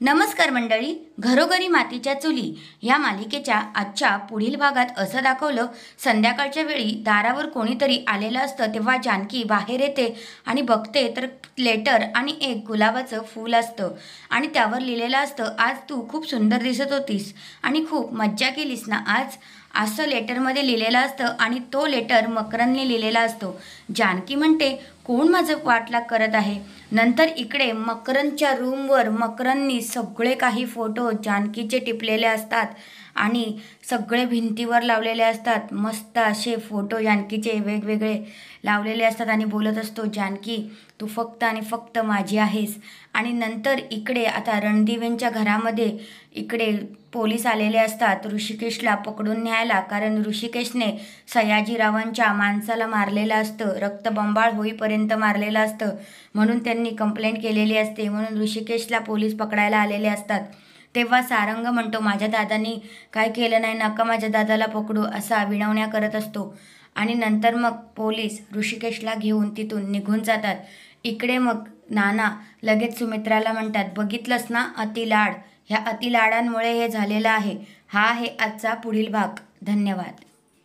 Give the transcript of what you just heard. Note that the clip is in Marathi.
नमस्कार मंडळी, घरोघरी मातीच्या चुली या मालिकेच्या आजच्या पुढील भागात असं दाखवलं, संध्याकाळच्या वेळी दारावर कोणीतरी आलेलं असतं तेव्हा जानकी बाहेर येते आणि बघते तर लेटर आणि एक गुलाबाचं फूल असतं आणि त्यावर लिहिलेलं असतं, आज तू खूप सुंदर दिसत होतीस आणि खूप मज्जा केलीस ना आज, असं लेटरमध्ये लिहिलेलं असतं आणि तो लेटर मकरनने लिहिलेला असतो। जानकी म्हणते, कोण माझं पाठलाग करत आहे। नंतर इकडे मकरनच्या रूमवर मकरननी सगळे काही फोटो जानकीचे टिपलेले असतात आणि सगळे भिंतीवर लावलेले असतात। मस्त असे फोटो जानकीचे वेगवेगळे लावलेले असतात आणि बोलत असतो, जानकी तू फक्त आणि फक्त माझी आहेस। आणि नंतर इकडे आता रणदिवेंच्या घरामध्ये इकडे पोलीस आलेले असतात ऋषिकेशला पकडून न्यायला, कारण ऋषिकेशने सयाजीरावांच्या माणसाला मारलेलं असतं, रक्तबंबाळ होईपर्यंत मारलेलं असतं, म्हणून त्यांनी कंप्लेंट केलेली असते, म्हणून ऋषिकेशला पोलीस पकडायला आलेले असतात। तेव्हा सारंग म्हणतो, माझ्या दादानी काय केलं नाही, नका माझ्या दादाला पकडू, असा विनवण्या करत असतो। आणि नंतर मग पोलीस ऋषिकेशला घेऊन तिथून निघून जातात। इकडे मग नाना लगेच सुमित्राला म्हणतात, बघितलंस ना अतिलाड, ह्या अतिलाडांमुळे हे झालेलं आहे। हा आहे आजचा पुढील भाग। धन्यवाद।